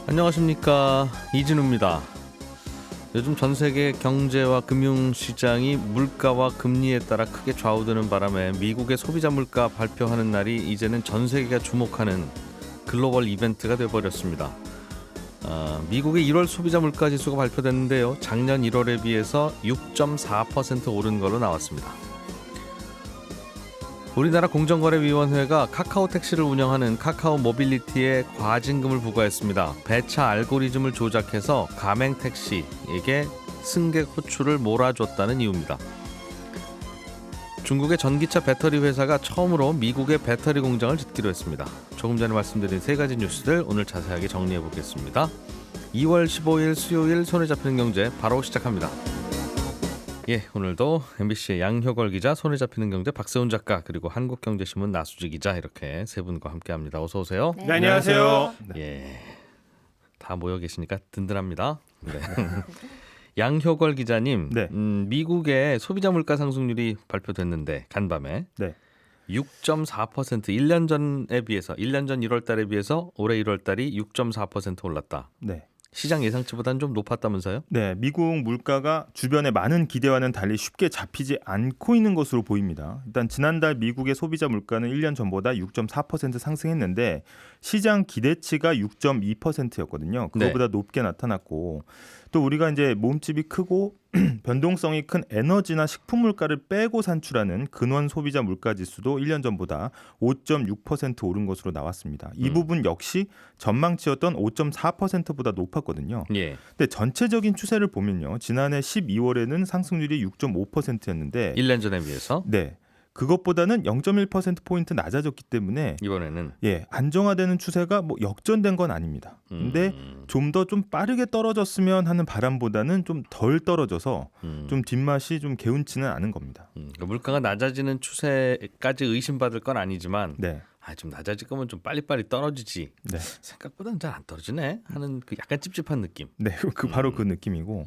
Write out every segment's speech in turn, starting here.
안녕하십니까, 이진우입니다. 요즘 전 세계 경제와 금융시장이 물가와 금리에 따라 크게 좌우되는 바람에 미국의 소비자 물가 발표하는 날이 이제는 전 세계가 주목하는 글로벌 이벤트가 되어버렸습니다. 미국의 1월 소비자 물가 지수가 발표됐는데요, 작년 1월에 비해서 6.4% 오른 걸로 나왔습니다. 우리나라 공정거래위원회가 카카오 택시를 운영하는 카카오 모빌리티에 과징금을 부과했습니다. 배차 알고리즘을 조작해서 가맹 택시에게 승객 호출을 몰아줬다는 이유입니다. 중국의 전기차 배터리 회사가 처음으로 미국의 배터리 공장을 짓기로 했습니다. 조금 전에 말씀드린 세 가지 뉴스들 오늘 자세하게 정리해 보겠습니다. 2월 15일 수요일 손에 잡히는 경제 바로 시작합니다. 오늘도 MBC의 양효걸 기자, 손에 잡히는 경제 박세훈 작가, 그리고 한국경제신문 나수지 기자, 이렇게 세 분과 함께합니다. 어서 오세요. 네, 안녕하세요. 다 모여 계시니까 든든합니다. 네. 양효걸 기자님, 네. 미국의 소비자 물가 상승률이 발표됐는데 간밤에 6.4%, 1년 전에 비해서 1년 전 1월 달에 비해서 올해 1월 달이 6.4% 올랐다. 네. 시장 예상치보다는 좀 높았다면서요? 네, 미국 물가가 주변의 많은 기대와는 달리 쉽게 잡히지 않고 있는 것으로 보입니다. 일단 지난달 미국의 소비자 물가는 1년 전보다 6.4% 상승했는데 시장 기대치가 6.2%였거든요. 그거보다 높게 나타났고, 또 우리가 이제 몸집이 크고 변동성이 큰 에너지나 식품 물가를 빼고 산출하는 근원 소비자 물가 지수도 1년 전보다 5.6% 오른 것으로 나왔습니다. 이 부분 역시 전망치였던 5.4%보다 높았거든요. 근데 전체적인 추세를 보면요, 지난해 12월에는 상승률이 6.5%였는데 1년 전에 비해서? 네. 그것보다는 0.1%포인트 낮아졌기 때문에 이번에는 안정화되는 추세가 뭐 역전된 건 아닙니다. 근데 좀 더 좀 빠르게 떨어졌으면 하는 바람보다는 좀 덜 떨어져서 좀 뒷맛이 좀 개운치는 않은 겁니다. 물가가 낮아지는 추세까지 의심받을 건 아니지만 좀 낮아질 거면 좀 빨리빨리 떨어지지. 생각보다는 잘 안 떨어지네 하는 그 약간 찝찝한 느낌. 바로 그 느낌이고,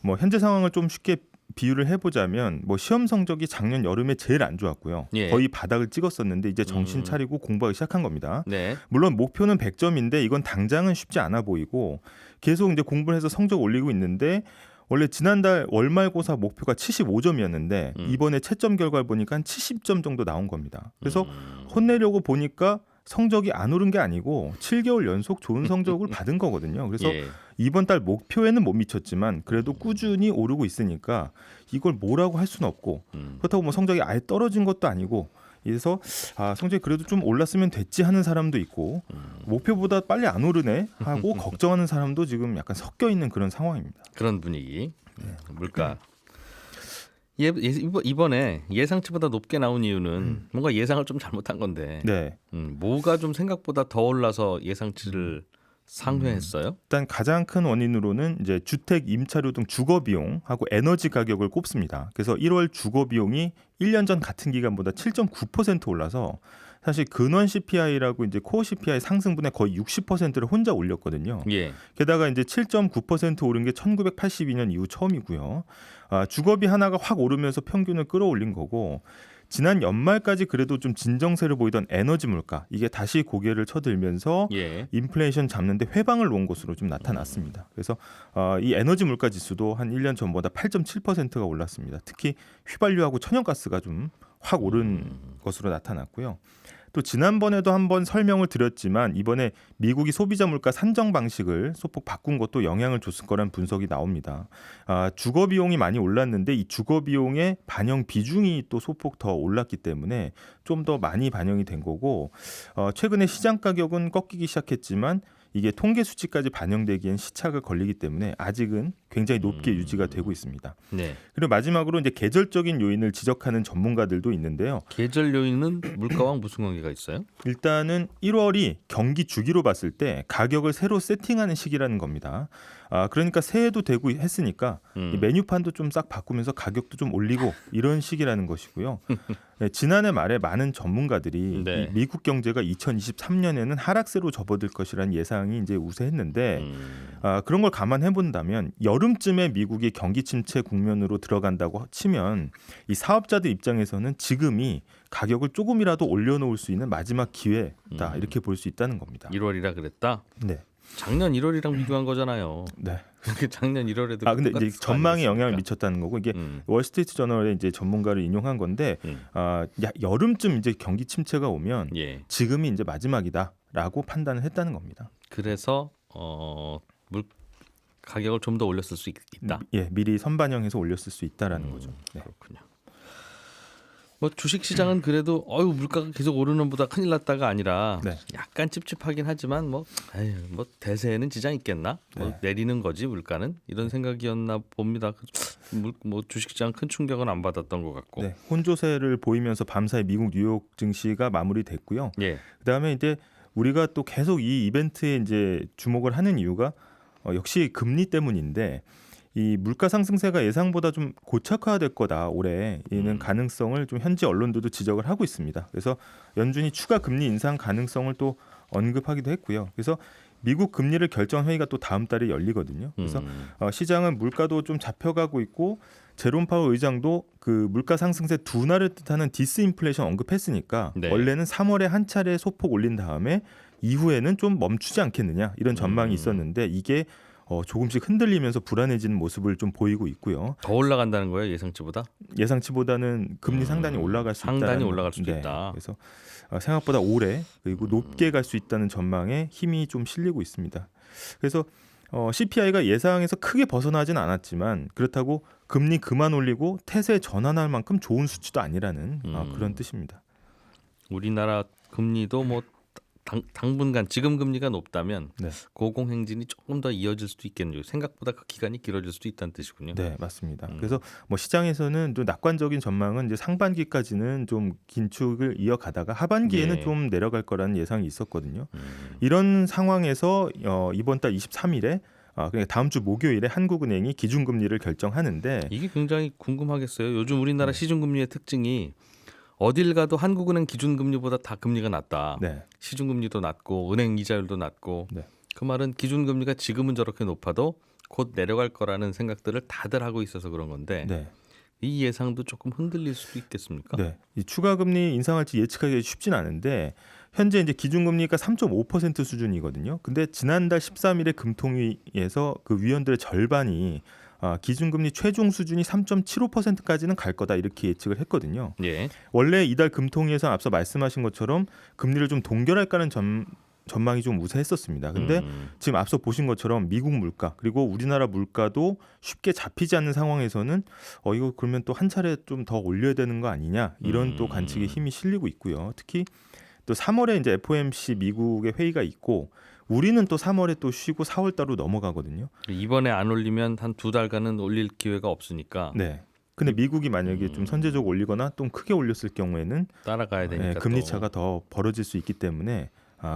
뭐 현재 상황을 좀 쉽게 비유를 해보자면, 뭐 시험 성적이 작년 여름에 제일 안 좋았고요. 거의 바닥을 찍었었는데 이제 정신 차리고 공부하기 시작한 겁니다. 물론 목표는 100점인데 이건 당장은 쉽지 않아 보이고 계속 이제 공부를 해서 성적 올리고 있는데, 원래 지난달 월말고사 목표가 75점이었는데 이번에 채점 결과를 보니까 한 70점 정도 나온 겁니다. 그래서 혼내려고 보니까 성적이 안 오른 게 아니고 7개월 연속 좋은 성적을 받은 거거든요. 그래서 이번 달 목표에는 못 미쳤지만 그래도 꾸준히 오르고 있으니까 이걸 뭐라고 할 수는 없고, 그렇다고 뭐 성적이 아예 떨어진 것도 아니고, 그래서 성적이 그래도 좀 올랐으면 됐지 하는 사람도 있고, 목표보다 빨리 안 오르네 하고 걱정하는 사람도 지금 약간 섞여 있는 그런 상황입니다. 그런 분위기. 물가. 이번에 예상치보다 높게 나온 이유는 뭔가 예상을 좀 잘못한 건데, 뭐가 좀 생각보다 더 올라서 예상치를 상회했어요? 일단 가장 큰 원인으로는 이제 주택, 임차료 등 주거 비용하고 에너지 가격을 꼽습니다. 그래서 1월 주거 비용이 1년 전 같은 기간보다 7.9% 올라서 사실 근원 CPI라고 이제 코어 CPI 상승분의 거의 60%를 혼자 올렸거든요. 게다가 이제 7.9% 오른 게 1982년 이후 처음이고요. 주거비 하나가 확 오르면서 평균을 끌어올린 거고, 지난 연말까지 그래도 좀 진정세를 보이던 에너지 물가, 이게 다시 고개를 쳐들면서 인플레이션 잡는데 회방을 놓은 것으로 좀 나타났습니다. 그래서 이 에너지 물가 지수도 한 1년 전보다 8.7%가 올랐습니다. 특히 휘발유하고 천연가스가 좀 확 오른 것으로 나타났고요. 또 지난번에도 한번 설명을 드렸지만 이번에 미국이 소비자 물가 산정 방식을 소폭 바꾼 것도 영향을 줬을 거란 분석이 나옵니다. 주거 비용이 많이 올랐는데 이 주거 비용의 반영 비중이 또 소폭 더 올랐기 때문에 좀 더 많이 반영이 된 거고, 최근에 시장 가격은 꺾이기 시작했지만 이게 통계 수치까지 반영되기엔 시차가 걸리기 때문에 아직은 굉장히 높게 유지가 되고 있습니다. 그리고 마지막으로 이제 계절적인 요인을 지적하는 전문가들도 있는데요. 계절 요인은 물가와 무슨 관계가 있어요? 일단은 1월이 경기 주기로 봤을 때 가격을 새로 세팅하는 시기라는 겁니다. 그러니까 새해도 되고 했으니까 이 메뉴판도 좀 싹 바꾸면서 가격도 좀 올리고 이런 시기라는 것이고요. 지난해 말에 많은 전문가들이 이 미국 경제가 2023년에는 하락세로 접어들 것이라는 예상이 이제 우세했는데, 그런 걸 감안해 본다면 여름쯤에 미국이 경기 침체 국면으로 들어간다고 치면 이 사업자들 입장에서는 지금이 가격을 조금이라도 올려놓을 수 있는 마지막 기회다, 이렇게 볼 수 있다는 겁니다. 1월이라 그랬다? 네. 작년 1월이랑 비교한 거잖아요. 네. 그게 작년 1월에도 근데 이제 전망에 영향을 미쳤다는 거고 이게 음. 월스트리트 저널의 이제 전문가를 인용한 건데 여름쯤 이제 경기 침체가 오면 예. 지금이 이제 마지막이다라고 판단을 했다는 겁니다. 그래서 물 가격을 좀 더 올렸을 수 있다. 예, 미리 선반영해서 올렸을 수 있다라는 거죠. 네. 그렇군요. 뭐 주식 시장은 그래도 물가가 계속 오르는 보다 큰일 났다가 아니라 네. 약간 찝찝하긴 하지만 뭐 대세에는 지장 있겠나? 뭐 네. 내리는 거지 물가는 이런 생각이었나 봅니다. 뭐 주식 시장 큰 충격은 안 받았던 것 같고. 네, 혼조세를 보이면서 밤사이 미국 뉴욕 증시가 마무리됐고요. 예. 그다음에 이제 우리가 또 계속 이 이벤트에 이제 주목을 하는 이유가 역시 금리 때문인데 이 물가 상승세가 예상보다 좀 고착화될 거다 올해 이는 가능성을 좀 현지 언론들도 지적을 하고 있습니다. 그래서 연준이 추가 금리 인상 가능성을 또 언급하기도 했고요. 그래서 미국 금리를 결정 회의가 또 다음 달에 열리거든요. 그래서 시장은 물가도 좀 잡혀가고 있고 제롬 파월 의장도 그 물가 상승세 둔화를 뜻하는 디스인플레이션 언급했으니까 네. 원래는 3월에 한 차례 소폭 올린 다음에 이후에는 좀 멈추지 않겠느냐 이런 전망이 있었는데 이게 조금씩 흔들리면서 불안해지는 모습을 좀 보이고 있고요. 더 올라간다는 거예요 예상치보다? 예상치보다는 금리 상당히 올라갈 수 있다. 상당히 올라갈 수도 있다. 그래서 생각보다 오래 그리고 높게 갈 수 있다는 전망에 힘이 좀 실리고 있습니다. 그래서 CPI가 예상에서 크게 벗어나진 않았지만 그렇다고 금리 그만 올리고 태세 전환할 만큼 좋은 수치도 아니라는 그런 뜻입니다. 우리나라 금리도 뭐 당분간 지금 금리가 높다면 네. 고공행진이 조금 더 이어질 수도 있겠네요. 생각보다 그 기간이 길어질 수도 있다는 뜻이군요. 네, 맞습니다. 그래서 뭐 시장에서는 좀 낙관적인 전망은 이제 상반기까지는 좀 긴축을 이어가다가 하반기에는 예. 좀 내려갈 거라는 예상이 있었거든요. 이런 상황에서 이번 달 23일에 그러니까 다음 주 목요일에 한국은행이 기준금리를 결정하는데 이게 굉장히 궁금하겠어요. 요즘 우리나라 시중금리의 특징이 어딜 가도 한국은행 기준금리보다 다 금리가 낮다. 네. 시중금리도 낮고 은행 이자율도 낮고 네. 그 말은 기준금리가 지금은 저렇게 높아도 곧 내려갈 거라는 생각들을 다들 하고 있어서 그런 건데 네. 이 예상도 조금 흔들릴 수도 있겠습니까? 네. 이 추가 금리 인상할지 예측하기 쉽진 않은데 현재 이제 기준금리가 3.5% 수준이거든요. 근데 지난달 13일에 금통위에서 그 위원들의 절반이 기준금리 최종 수준이 3.75%까지는 갈 거다 이렇게 예측을 했거든요. 예. 원래 이달 금통위에서 앞서 말씀하신 것처럼 금리를 좀 동결할까는 전망이 좀 우세했었습니다. 근데 지금 앞서 보신 것처럼 미국 물가 그리고 우리나라 물가도 쉽게 잡히지 않는 상황에서는 이거 그러면 또 한 차례 좀 더 올려야 되는 거 아니냐 이런 또 관측에 힘이 실리고 있고요. 특히 또 3월에 이제 FOMC 미국의 회의가 있고 우리는 또 3월에 또 쉬고 4월 달로 넘어가거든요. 이번에 안 올리면 한 2달간은 올릴 기회가 없으니까 네. 근데 미국이 만약에 좀 선제적으로 올리거나 좀 크게 올렸을 경우에는 따라가야 되니까 금리 또 차가 더 벌어질 수 있기 때문에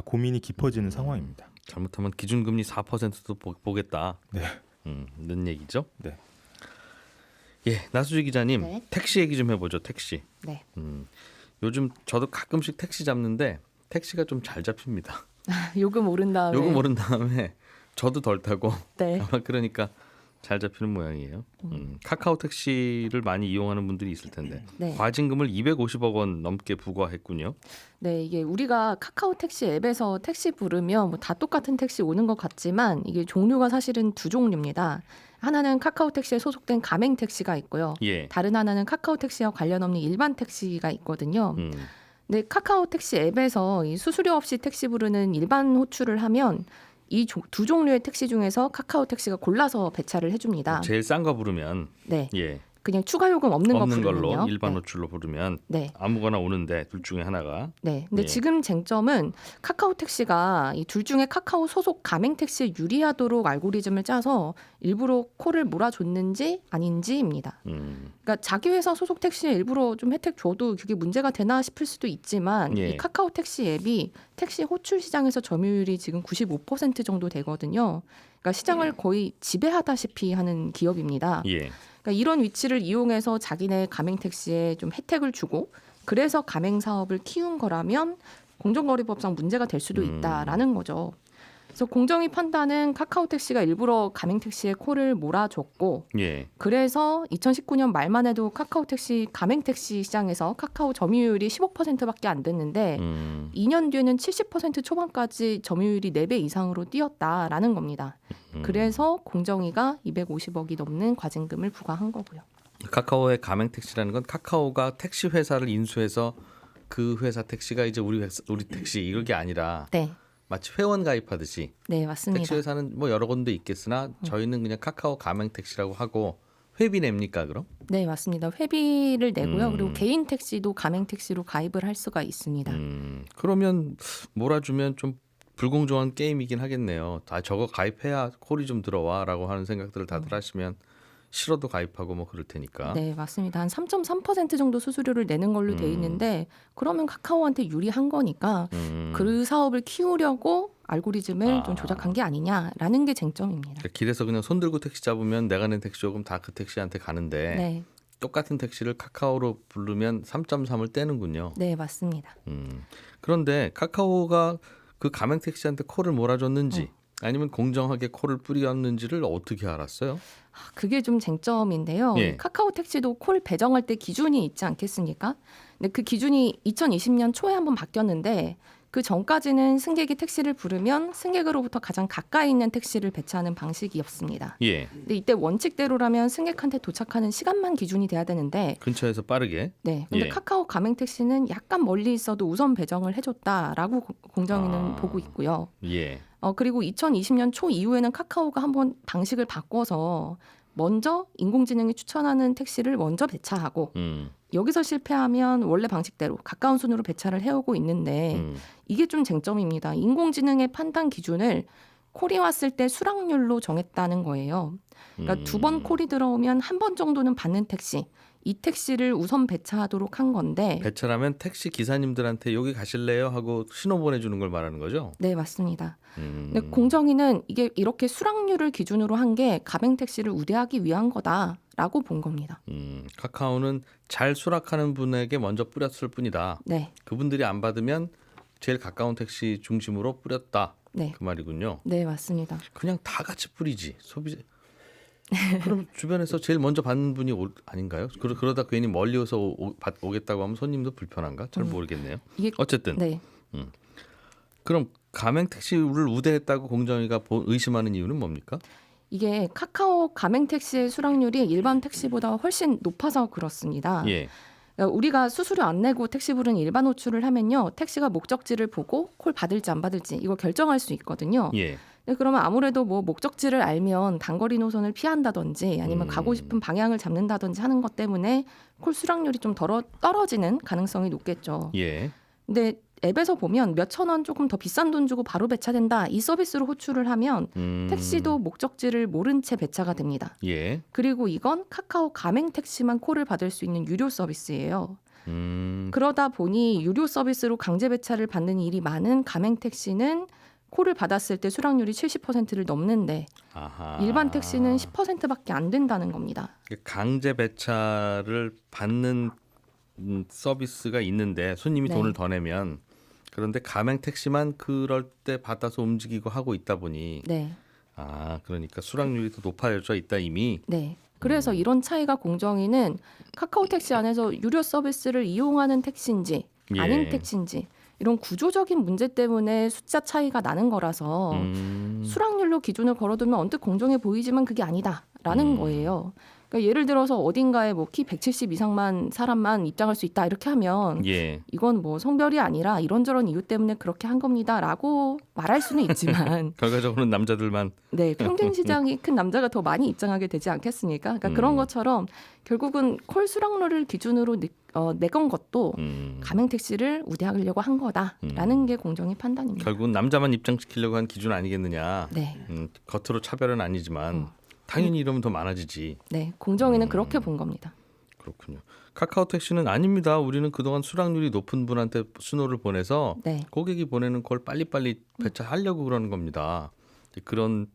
고민이 깊어지는 상황입니다. 잘못하면 기준금리 4%도 보겠다. 네. 는 얘기죠. 네. 예, 나수지 기자님 네. 택시 얘기 좀 해보죠. 택시. 네. 요즘 저도 가끔씩 택시 잡는데 택시가 좀 잘 잡힙니다. 요금 오른 다음에. 요금 오른 다음에 저도 덜 타고 네. 아마 그러니까 잘 잡히는 모양이에요. 카카오 택시를 많이 이용하는 분들이 있을 텐데 네. 과징금을 250억 원 넘게 부과했군요. 네, 이게 우리가 카카오 택시 앱에서 택시 부르면 뭐 다 똑같은 택시 오는 것 같지만 이게 종류가 사실은 두 종류입니다. 하나는 카카오 택시에 소속된 가맹 택시가 있고요. 예. 다른 하나는 카카오 택시와 관련 없는 일반 택시가 있거든요. 근데 카카오 택시 앱에서 이 수수료 없이 택시 부르는 일반 호출을 하면 이 두 종류의 택시 중에서 카카오 택시가 골라서 배차를 해줍니다. 제일 싼 거 부르면 네, 예. 그냥 추가 요금 없는 거 걸로 부르면요. 일반 네. 호출로 부르면 네. 아무거나 오는데 둘 중에 하나가 네. 근데 예. 지금 쟁점은 카카오 택시가 이 둘 중에 카카오 소속 가맹 택시에 유리하도록 알고리즘을 짜서 일부러 코를 몰아줬는지 아닌지입니다. 그러니까 자기 회사 소속 택시에 일부러 좀 혜택 줘도 그게 문제가 되나 싶을 수도 있지만 예. 이 카카오 택시 앱이 택시 호출 시장에서 점유율이 지금 95% 정도 되거든요. 그러니까 시장을 거의 지배하다시피 하는 기업입니다. 예. 그러니까 이런 위치를 이용해서 자기네 가맹 택시에 좀 혜택을 주고 그래서 가맹 사업을 키운 거라면 공정거래법상 문제가 될 수도 있다라는 거죠. 그래서 공정위 판단은 카카오 택시가 일부러 가맹 택시에 콜을 몰아줬고 예. 그래서 2019년 말만 해도 카카오 택시 가맹 택시 시장에서 카카오 점유율이 15%밖에 안 됐는데 2년 뒤에는 70% 초반까지 점유율이 4배 이상으로 뛰었다라는 겁니다. 그래서 공정위가 250억이 넘는 과징금을 부과한 거고요. 카카오의 가맹 택시라는 건 카카오가 택시 회사를 인수해서 그 회사 택시가 이제 우리 택시 이게 아니라 네, 마치 회원 가입하듯이 네 맞습니다. 택시 회사는 뭐 여러 군데 있겠으나 저희는 그냥 카카오 가맹 택시라고 하고 회비 냅니까 그럼? 네 맞습니다. 회비를 내고요. 그리고 개인 택시도 가맹 택시로 가입을 할 수가 있습니다. 그러면 몰아주면 좀 불공정한 게임이긴 하겠네요. 아 저거 가입해야 콜이 좀 들어와라고 하는 생각들을 다들 하시면 싫어도 가입하고 뭐 그럴 테니까. 네, 맞습니다. 한 3.3% 정도 수수료를 내는 걸로 돼 있는데 그러면 카카오한테 유리한 거니까 그 사업을 키우려고 알고리즘을 좀 조작한 게 아니냐라는 게 쟁점입니다. 그러니까 길에서 그냥 손 들고 택시 잡으면 내가 낸 택시 요금 다 그 택시한테 가는데 네, 똑같은 택시를 카카오로 부르면 3.3을 떼는군요. 네, 맞습니다. 그런데 카카오가 그 가맹 택시한테 콜을 몰아줬는지 아니면 공정하게 콜을 뿌렸는지를 어떻게 알았어요? 그게 좀 쟁점인데요. 예. 카카오 택시도 콜 배정할 때 기준이 있지 않겠습니까? 근데 그 기준이 2020년 초에 한번 바뀌었는데 그 전까지는 승객이 택시를 부르면 승객으로부터 가장 가까이 있는 택시를 배차하는 방식이었습니다. 예. 근데 이때 원칙대로라면 승객한테 도착하는 시간만 기준이 돼야 되는데 근처에서 빠르게. 네. 근데 예. 카카오 가맹 택시는 약간 멀리 있어도 우선 배정을 해줬다라고 공정위는 보고 있고요. 예. 그리고 2020년 초 이후에는 카카오가 한번 방식을 바꿔서 먼저 인공지능이 추천하는 택시를 먼저 배차하고 여기서 실패하면 원래 방식대로 가까운 순으로 배차를 해오고 있는데 이게 좀 쟁점입니다. 인공지능의 판단 기준을 콜이 왔을 때 수락률로 정했다는 거예요. 그러니까 2번 콜이 들어오면 한 번 정도는 받는 택시, 이 택시를 우선 배차하도록 한 건데 배차라면 택시 기사님들한테 여기 가실래요 하고 신호 보내주는 걸 말하는 거죠? 네, 맞습니다. 근데 공정위는 이게 이렇게 수락률을 기준으로 한 게 가맹 택시를 우대하기 위한 거다라고 본 겁니다. 카카오는 잘 수락하는 분에게 먼저 뿌렸을 뿐이다. 네, 그분들이 안 받으면 제일 가까운 택시 중심으로 뿌렸다. 네, 그 말이군요. 네, 맞습니다. 그냥 다 같이 뿌리지 소비자. 그럼 주변에서 제일 먼저 받는 분이 아닌가요? 그러다 괜히 멀리 오서 오겠다고 하면 손님도 불편한가? 잘 모르겠네요. 이게 어쨌든 네. 그럼 가맹 택시를 우대했다고 공정위가 의심하는 이유는 뭡니까? 이게 카카오 가맹 택시의 수락률이 일반 택시보다 훨씬 높아서 그렇습니다. 예. 그러니까 우리가 수수료 안 내고 택시 부르는 일반 호출을 하면요, 택시가 목적지를 보고 콜 받을지 안 받을지 이거 결정할 수 있거든요. 예. 근데 그러면 아무래도 뭐 목적지를 알면 단거리 노선을 피한다든지 아니면 가고 싶은 방향을 잡는다든지 하는 것 때문에 콜 수락률이 좀 떨어지는 가능성이 높겠죠. 예. 근데 앱에서 보면 몇천 원 조금 더 비싼 돈 주고 바로 배차된다, 이 서비스로 호출을 하면 택시도 목적지를 모른 채 배차가 됩니다. 예. 그리고 이건 카카오 가맹 택시만 콜을 받을 수 있는 유료 서비스예요. 그러다 보니 유료 서비스로 강제 배차를 받는 일이 많은 가맹 택시는 콜을 받았을 때 수락률이 70%를 넘는데 아하. 일반 택시는 10%밖에 안 된다는 겁니다. 강제 배차를 받는 서비스가 있는데 손님이 네. 돈을 더 내면 그런데 가맹 택시만 그럴 때 받아서 움직이고 하고 있다 보니 네. 그러니까 수락률이 더 높아져 있다 이미. 네. 그래서 이런 차이가 공정위는 카카오 택시 안에서 유료 서비스를 이용하는 택시인지 아닌 예. 택시인지 이런 구조적인 문제 때문에 숫자 차이가 나는 거라서 수락률로 기준을 걸어두면 언뜻 공정해 보이지만 그게 아니다라는 거예요. 그러니까 예를 들어서 어딘가에 뭐 키 170 이상만 사람만 입장할 수 있다 이렇게 하면 예. 이건 뭐 성별이 아니라 이런저런 이유 때문에 그렇게 한 겁니다라고 말할 수는 있지만 결과적으로는 남자들만. 네, 평균 시장이 큰 남자가 더 많이 입장하게 되지 않겠습니까? 그러니까 그런 것처럼 결국은 콜 수락률을 기준으로 내건 것도 가맹 택시를 우대하려고 한 거다라는 게 공정위 판단입니다. 결국은 남자만 입장시키려고 한 기준 아니겠느냐. 네, 겉으로 차별은 아니지만 당연히 이러면 더 많아지지. 네, 공정위는 그렇게 본 겁니다. 그렇군요. 카카오 택시는 아닙니다. 우리는 그동안 수락률이 높은 분한테 신호를 보내서 네, 고객이 보내는 걸 빨리빨리 배차하려고 그러는 겁니다. 그런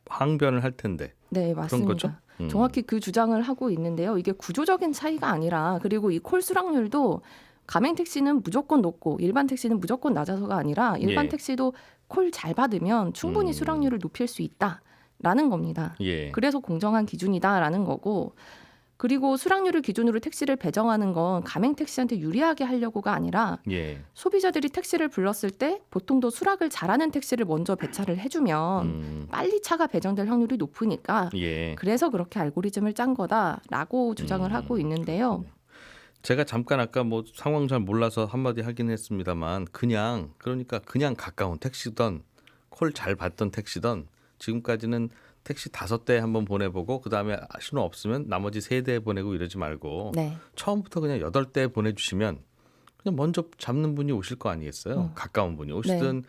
항변을 할 텐데. 네, 맞습니다. 그런 거죠? 정확히 그 주장을 하고 있는데요. 이게 구조적인 차이가 아니라 그리고 이 콜 수락률도 가맹 택시는 무조건 높고 일반 택시는 무조건 낮아서가 아니라 일반 예. 택시도 콜 잘 받으면 충분히 수락률을 높일 수 있다라는 겁니다. 예. 그래서 공정한 기준이다라는 거고, 그리고 수락률을 기준으로 택시를 배정하는 건 가맹 택시한테 유리하게 하려고가 아니라 예. 소비자들이 택시를 불렀을 때 보통 더 수락을 잘하는 택시를 먼저 배차를 해주면 빨리 차가 배정될 확률이 높으니까 예. 그래서 그렇게 알고리즘을 짠 거다라고 주장을 하고 있는데요. 제가 잠깐 아까 뭐 상황 잘 몰라서 한마디 하긴 했습니다만 그러니까 그냥 가까운 택시던 콜 잘 받던 택시던 지금까지는 택시 5대 한번 보내보고 그다음에 신호 없으면 나머지 3대 보내고 이러지 말고 네. 처음부터 그냥 8대 보내주시면 그냥 먼저 잡는 분이 오실 거 아니겠어요? 가까운 분이 오시든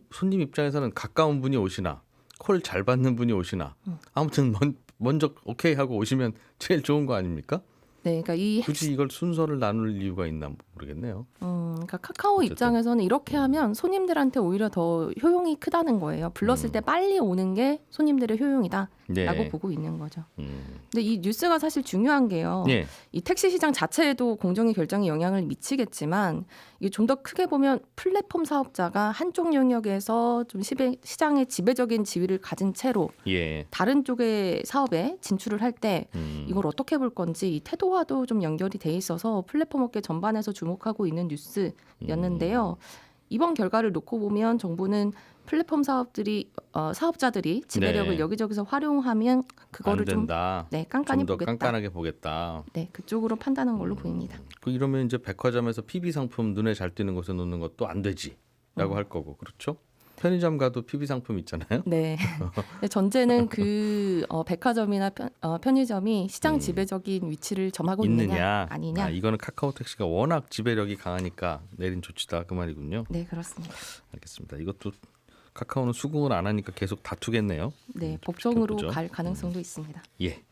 손님 입장에서는 가까운 분이 오시나 콜 잘 받는 분이 오시나 아무튼 먼저 오케이 하고 오시면 제일 좋은 거 아닙니까? 네, 그러니까 이 굳이 이걸 순서를 나눌 이유가 있나 모르겠네요. 그러니까 카카오 어쨌든. 입장에서는 이렇게 하면 손님들한테 오히려 더 효용이 크다는 거예요. 불렀을 때 빨리 오는 게 손님들의 효용이다라고 네. 보고 있는 거죠. 근데 이 뉴스가 사실 중요한 게요. 예. 이 택시 시장 자체에도 공정위 결정에 영향을 미치겠지만 이게 좀 더 크게 보면 플랫폼 사업자가 한쪽 영역에서 좀 시장의 지배적인 지위를 가진 채로 예. 다른 쪽의 사업에 진출을 할 때 이걸 어떻게 볼 건지 이 태도와도 좀 연결이 돼 있어서 플랫폼 업계 전반에서 주목하고 있는 뉴스였는데요. 이번 결과를 놓고 보면 정부는 플랫폼 사업자들이 지배력을 네. 여기저기서 활용하면 그거를 안 된다. 좀 깐깐히 좀 더 보겠다. 깐깐하게 보겠다. 네, 그쪽으로 판단한 걸로 보입니다. 이러면 이제 백화점에서 PB 상품 눈에 잘 띄는 곳에 놓는 것도 안 되지라고 할 거고 그렇죠? 편의점 가도 PB 상품 있잖아요. 네. 전제는 그 백화점이나 편의점이 시장 지배적인 위치를 점하고 있느냐 아니냐. 이거는 카카오 택시가 워낙 지배력이 강하니까 내린 조치다 그 말이군요. 네, 그렇습니다. 알겠습니다. 이것도 카카오는 수긍을 안 하니까 계속 다투겠네요. 네, 법정으로 지켜보죠. 갈 가능성도 있습니다. 예.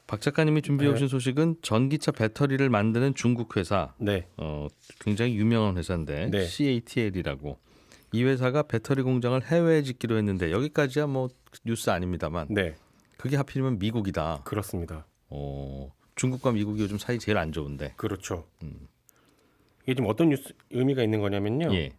박 작가님이 준비해 오신 소식은 전기차 배터리를 만드는 중국 회사, 네. 굉장히 유명한 회사인데 네. CATL이라고. 이 회사가 배터리 공장을 해외에 짓기로 했는데 여기까지야 뭐 뉴스 아닙니다만 네. 그게 하필이면 미국이다. 그렇습니다. 중국과 미국이 요즘 사이 제일 안 좋은데. 그렇죠. 이게 지금 어떤 의미가 있는 거냐면요. 예.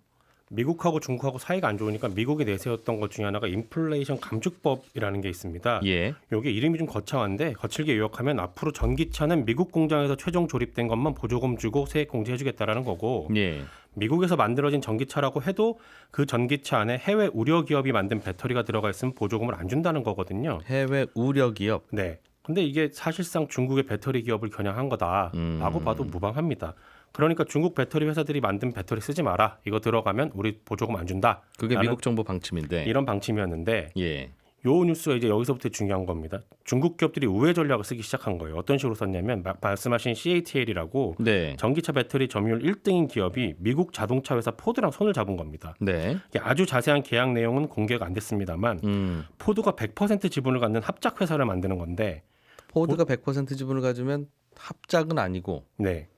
미국하고 중국하고 사이가 안 좋으니까 미국이 내세웠던 것 중에 하나가 인플레이션 감축법이라는 게 있습니다. 예. 이게 이름이 좀 거창한데 거칠게 요약하면 앞으로 전기차는 미국 공장에서 최종 조립된 것만 보조금 주고 세액 공제해주겠다라는 거고 예. 미국에서 만들어진 전기차라고 해도 그 전기차 안에 해외 우려 기업이 만든 배터리가 들어가 있으면 보조금을 안 준다는 거거든요. 해외 우려 기업. 네. 근데 이게 사실상 중국의 배터리 기업을 겨냥한 거다라고 봐도 무방합니다. 그러니까 중국 배터리 회사들이 만든 배터리 쓰지 마라. 이거 들어가면 우리 보조금 안 준다. 그게 미국 정부 방침인데. 이런 방침이었는데 예. 요 뉴스가 이제 여기서부터 중요한 겁니다. 중국 기업들이 우회 전략을 쓰기 시작한 거예요. 어떤 식으로 썼냐면 말씀하신 CATL이라고 네. 전기차 배터리 점유율 1등인 기업이 미국 자동차 회사 포드랑 손을 잡은 겁니다. 네. 이게 아주 자세한 계약 내용은 공개가 안 됐습니다만 포드가 100% 지분을 갖는 합작 회사를 만드는 건데 포드가 100% 지분을 가지면 합작은 아니고 네.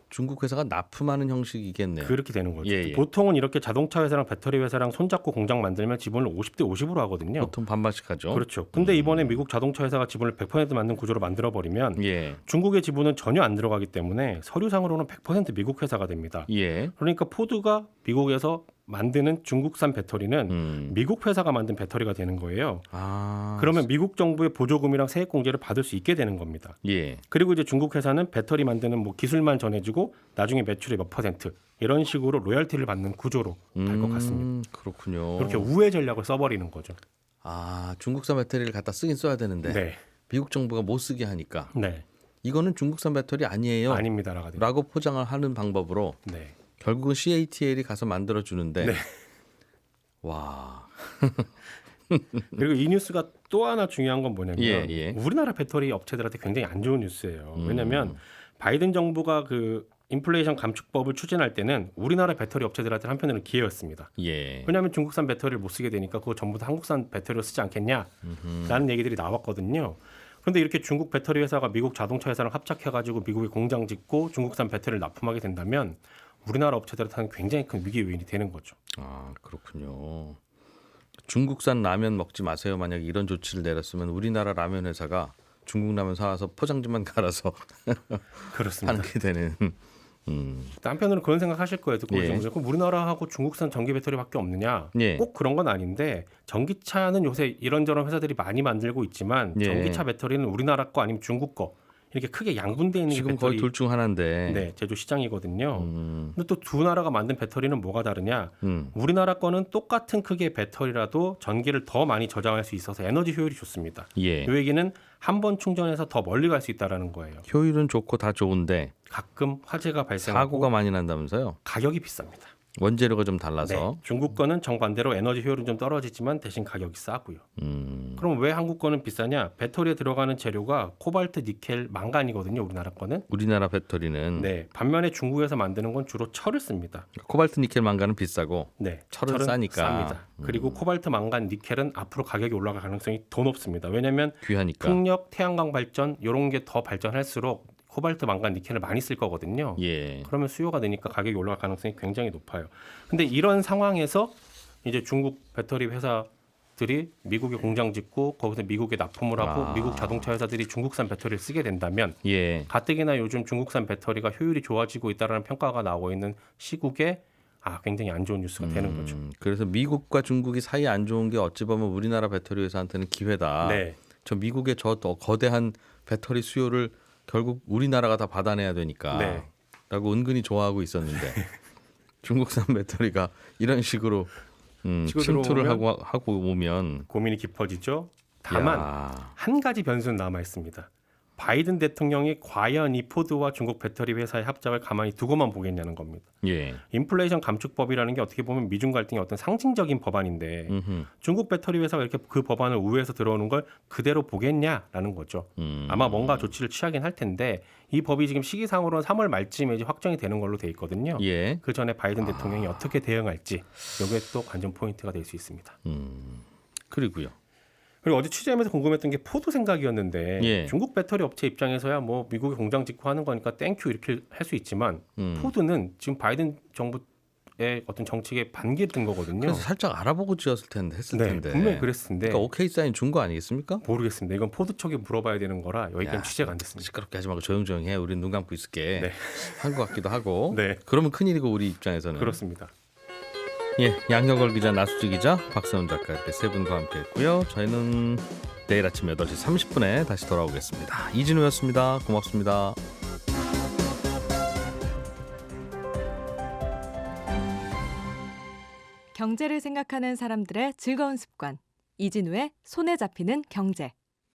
중국 회사가 납품하는 형식이겠네요. 그렇게 되는 거죠. 예, 예. 보통은 이렇게 자동차 회사랑 배터리 회사랑 손잡고 공장 만들면 지분을 50대 50으로 하거든요. 보통 반반씩 하죠. 그렇죠. 근데 이번에 미국 자동차 회사가 지분을 100% 만든 구조로 만들어 버리면 예. 중국의 지분은 전혀 안 들어가기 때문에 서류상으로는 100% 미국 회사가 됩니다. 예. 그러니까 포드가 미국에서 만드는 중국산 배터리는 미국 회사가 만든 배터리가 되는 거예요. 그러면 미국 정부의 보조금이랑 세액 공제를 받을 수 있게 되는 겁니다. 예. 그리고 이제 중국 회사는 배터리 만드는 뭐 기술만 전해주고 나중에 매출의 몇 퍼센트 이런 식으로 로열티를 받는 구조로 갈 것 같습니다. 그렇군요. 그렇게 우회 전략을 써버리는 거죠. 중국산 배터리를 갖다 쓰긴 써야 되는데 네. 미국 정부가 못 쓰게 하니까 네. 이거는 중국산 배터리 아니에요. 아닙니다라고 라고 포장을 하는 방법으로 네. 결국은 CATL이 가서 만들어 주는데 네. 와. 그리고 이 뉴스가 또 하나 중요한 건 뭐냐면 예. 우리나라 배터리 업체들한테 굉장히 안 좋은 뉴스예요. 왜냐하면 바이든 정부가 그 인플레이션 감축법을 추진할 때는 우리나라 배터리 업체들한테 한편으로는 기회였습니다. 예. 왜냐하면 중국산 배터리를 못 쓰게 되니까 그거 전부 다 한국산 배터리로 쓰지 않겠냐라는 얘기들이 나왔거든요. 그런데 이렇게 중국 배터리 회사가 미국 자동차 회사랑 합작해가지고 미국에 공장 짓고 중국산 배터리를 납품하게 된다면 우리나라 업체들한테는 굉장히 큰 위기 요인이 되는 거죠. 그렇군요. 중국산 라면 먹지 마세요. 만약에 이런 조치를 내렸으면 우리나라 라면 회사가 중국 라면 사와서 포장지만 갈아서 그렇습니다. 하는 게 되는 한편으로는 그런 생각하실 거예요. 듣고 예. 그럼 우리나라하고 중국산 전기 배터리밖에 없느냐? 예. 꼭 그런 건 아닌데 전기차는 요새 이런저런 회사들이 많이 만들고 있지만 예. 전기차 배터리는 우리나라 거 아니면 중국 거 이렇게 크게 양분되어 있는 게 지금 배터리 거의 둘 중 하나인데. 네, 제조 시장이거든요. 근데 또 두 나라가 만든 배터리는 뭐가 다르냐? 음. 우리나라 거는 똑같은 크기의 배터리라도 전기를 더 많이 저장할 수 있어서 에너지 효율이 좋습니다. 예. 이 얘기는 한 번 충전해서 더 멀리 갈 수 있다는 거예요. 효율은 좋고 다 좋은데 가끔 화재가 발생하고 사고가 많이 난다면서요? 가격이 비쌉니다. 원재료가 좀 달라서. 네, 중국 거는 정반대로 에너지 효율은 좀 떨어지지만 대신 가격이 싸고요. 그럼 왜 한국 거는 비싸냐? 배터리에 들어가는 재료가 코발트, 니켈, 망간이거든요. 우리나라 거는. 우리나라 배터리는 네, 반면에 중국에서 만드는 건 주로 철을 씁니다. 코발트, 니켈, 망간은 비싸고 네, 철은 싸니까. 쌉니다. 그리고 코발트, 망간, 니켈은 앞으로 가격이 올라갈 가능성이 더 높습니다. 왜냐하면 귀하니까. 풍력, 태양광 발전 이런 게 더 발전할수록 코발트, 망간, 니켈을 많이 쓸 거거든요. 예. 그러면 수요가 되니까 가격이 올라갈 가능성이 굉장히 높아요. 근데 이런 상황에서 이제 중국 배터리 회사들이 미국에 공장 짓고 거기서 미국에 납품을 하고 미국 자동차 회사들이 중국산 배터리를 쓰게 된다면 예. 가뜩이나 요즘 중국산 배터리가 효율이 좋아지고 있다는 평가가 나오고 있는 시국에 굉장히 안 좋은 뉴스가 되는 거죠. 그래서 미국과 중국이 사이 안 좋은 게 어찌 보면 우리나라 배터리 회사한테는 기회다. 네. 저 미국의 저 거대한 배터리 수요를 결국 우리나라가 다 받아내야 되니까 네. 라고 은근히 좋아하고 있었는데 중국산 배터리가 이런 식으로 치고 침투를 들어오면 하고 오면 고민이 깊어지죠. 다만 야, 한 가지 변수는 남아 있습니다. 바이든 대통령이 과연 이 포드와 중국 배터리 회사의 합작을 가만히 두고만 보겠냐는 겁니다. 예. 인플레이션 감축법이라는 게 어떻게 보면 미중 갈등의 어떤 상징적인 법안인데 중국 배터리 회사가 이렇게 그 법안을 우회해서 들어오는 걸 그대로 보겠냐라는 거죠. 아마 뭔가 조치를 취하긴 할 텐데 이 법이 지금 시기상으로는 3월 말쯤에 이제 확정이 되는 걸로 돼 있거든요. 예. 그 전에 바이든 대통령이 어떻게 대응할지 이게 또 관전 포인트가 될 수 있습니다. 그리고요. 그리고 어제 취재하면서 궁금했던 게 포드 생각이었는데 예. 중국 배터리 업체 입장에서야 뭐 미국에 공장 짓고 하는 거니까 땡큐 이렇게 할 수 있지만 포드는 지금 바이든 정부의 어떤 정책에 반기를 든 거거든요. 그래서 살짝 알아보고 지었을 텐데 했을 네, 텐데. 분명히 그랬을 텐데 그러니까 오케이 사인 준 거 아니겠습니까? 모르겠습니다. 이건 포드 쪽에 물어봐야 되는 거라 여기까지 야, 취재가 안 됐습니다. 시끄럽게 하지 말고 조용조용히 해. 우린 눈 감고 있을게. 네. 한 것 같기도 하고. 네. 그러면 큰일이고 우리 입장에서는. 그렇습니다. 예, 양혁월 기자, 나수지 기자, 박세훈 작가 이렇게 세 분과 함께했고요. 저희는 내일 아침 8시 30분에 다시 돌아오겠습니다. 이진우였습니다. 고맙습니다. 경제를 생각하는 사람들의 즐거운 습관. 이진우의 손에 잡히는 경제.